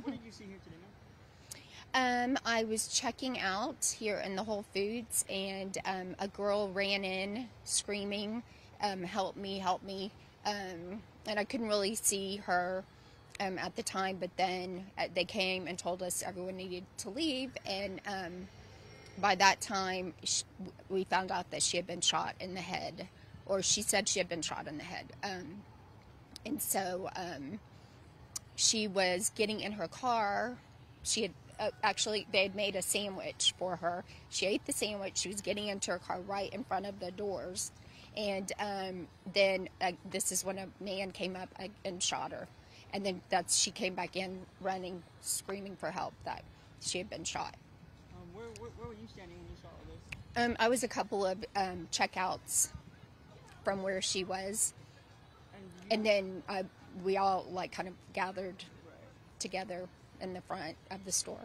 What did you see here today, ma'am? I was checking out here in the Whole Foods, and a girl ran in screaming, help me, help me. And I couldn't really see her at the time, but then they came and told us everyone needed to leave. And by that time, we found out that she had been shot in the head, or she said she had been shot in the head. And so she was getting in her car. She had actually, they had made a sandwich for her. She ate the sandwich. She was getting into her car right in front of the doors. And then this is when a man came up and shot her. And then she came back in running, screaming for help that she had been shot. Where were you standing when you saw all this? I was a couple of checkouts from where she was. And then we all kind of gathered together in the front of the store.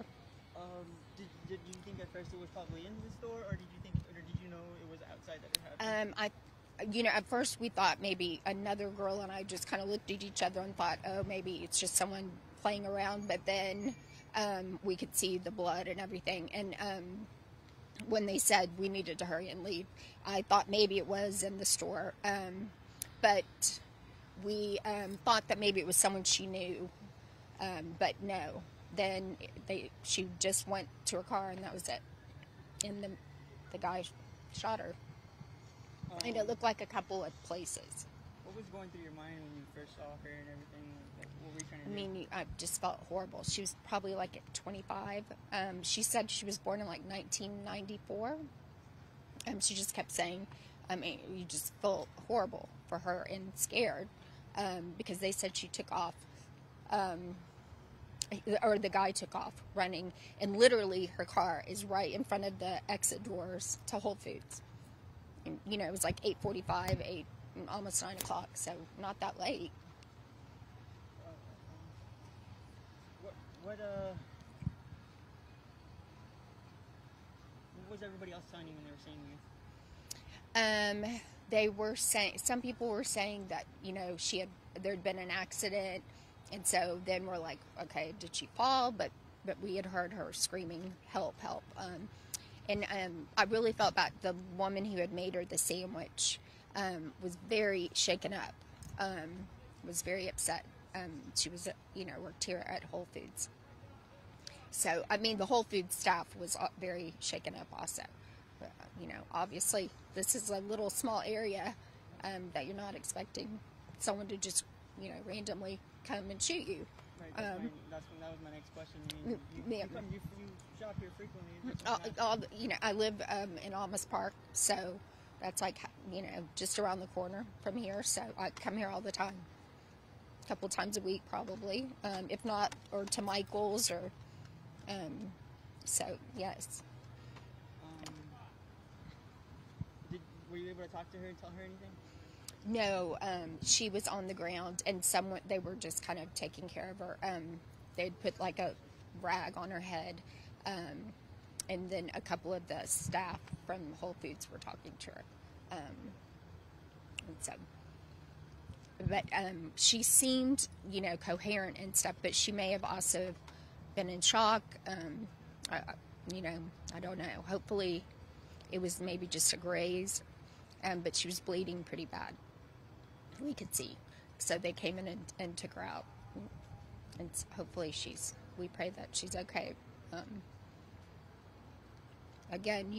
Did you think at first it was probably in the store, or did you know it was outside that it happened? At first we thought maybe another girl and I just kind of looked at each other and thought, oh, maybe it's just someone playing around. But then we could see the blood and everything. And when they said we needed to hurry and leave, I thought maybe it was in the store. But we thought that maybe it was someone she knew. But no. Then she just went to her car and that was it. And the guy shot her. And it looked like a couple of places. What was going through your mind when you first saw her and everything? Like, what were you trying to do? I just felt horrible. She was probably at 25. She said she was born in 1994. She just kept saying, you just feel horrible for her and scared because they said she took off. Or the guy took off running, and literally her car is right in front of the exit doors to Whole Foods. And, it was 8:45, almost 9 o'clock, so not that late. What was everybody else telling you when they were seeing you? They were saying, some people were saying that, there'd been an accident. And so then we're like, okay, did she fall? But we had heard her screaming, help, help. And I really felt bad. The woman who had made her the sandwich was very shaken up, was very upset. She was, worked here at Whole Foods. So, the Whole Foods staff was very shaken up also. Obviously, this is a little small area that you're not expecting someone to just, randomly come and shoot you. Right, that was my next question. You shop here frequently. I live in Almas Park, so that's just around the corner from here. So I come here all the time, a couple times a week probably, if not, or to Michael's or. So yes. Were you able to talk to her and tell her anything? No, she was on the ground, and they were just kind of taking care of her. They'd put a rag on her head, and then a couple of the staff from Whole Foods were talking to her. And so, but she seemed, coherent and stuff, but she may have also been in shock. I don't know. Hopefully, it was maybe just a graze, but she was bleeding pretty bad. We could see. So they came in and took her out. And hopefully we pray that she's okay. Again,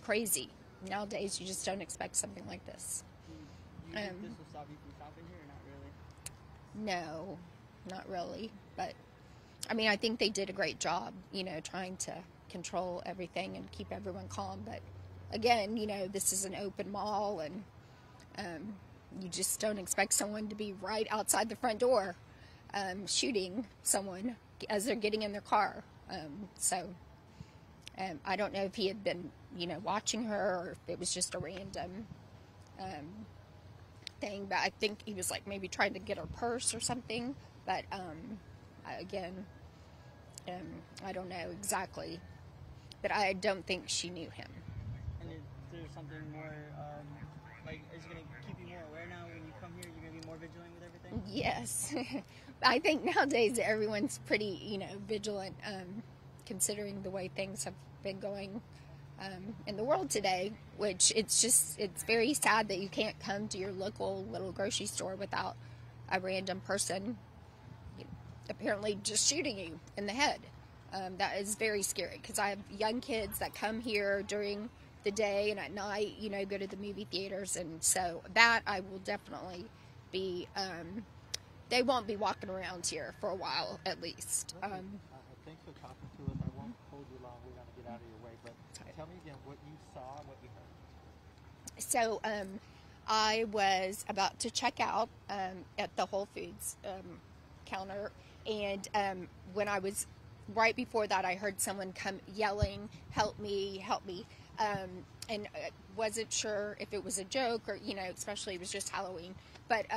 crazy. Nowadays, you just don't expect something like this. You think this will stop you from shopping here or not really? No, not really. But, I think they did a great job, trying to control everything and keep everyone calm. But, again, this is an open mall, and you just don't expect someone to be right outside the front door shooting someone as they're getting in their car. I don't know if he had been, watching her, or if it was just a random thing. But I think he was maybe trying to get her purse or something. But again, I don't know exactly. But I don't think she knew him. And is there something more, is it going to keep you more aware now when you come here? You're going to be more vigilant with everything? Yes. I think nowadays everyone's pretty, vigilant, considering the way things have been going in the world today, which it's very sad that you can't come to your local little grocery store without a random person apparently just shooting you in the head. That is very scary, because I have young kids that come here during the day and at night, go to the movie theaters, and so that I will definitely be, they won't be walking around here for a while at least. Thanks for talking to us. I won't hold you long. We're going to get out of your way, but tell me again what you saw, what you heard. So I was about to check out at the Whole Foods counter, and when I was right before that, I heard someone come yelling, "Help me, help me." And wasn't sure if it was a joke or, especially it was just Halloween. But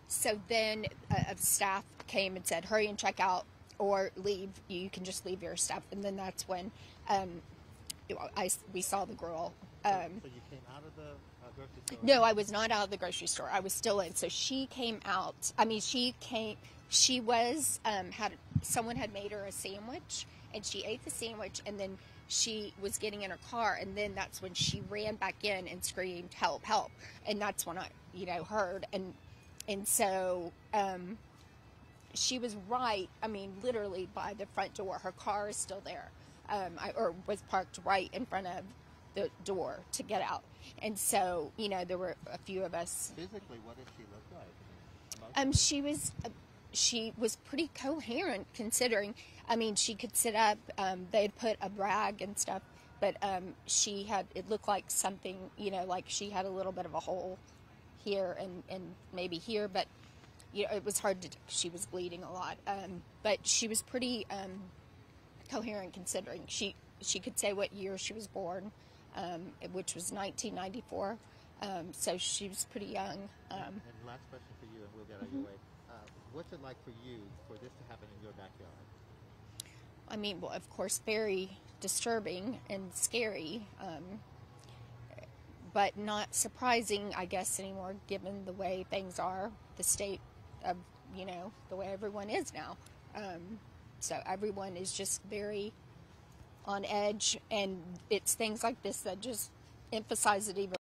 so then a staff came and said, "Hurry and check out or leave. You can just leave your stuff." And then that's when we saw the girl. So you came out of the grocery store? No, I was not out of the grocery store. I was still in. So she came out. I mean, she was, someone had made her a sandwich, and she ate the sandwich, and then she was getting in her car, and then that's when she ran back in and screamed, "Help, help." And that's when I, heard. And so she was right, literally by the front door. Her car is still there, or was parked right in front of the door to get out. And so, there were a few of us. Physically, what did she look like? She was pretty coherent, considering. She could sit up. They had put a rag and stuff, but it looked like something, like she had a little bit of a hole here and maybe here, but it was hard to. She was bleeding a lot, but she was pretty coherent, considering she could say what year she was born, which was 1994. So she was pretty young. And last question for you, and we'll get out of your way. What's it like for you for this to happen in your backyard? Well, of course, very disturbing and scary, but not surprising, I guess, anymore, given the way things are, the state of, the way everyone is now. So everyone is just very on edge, and it's things like this that just emphasize it even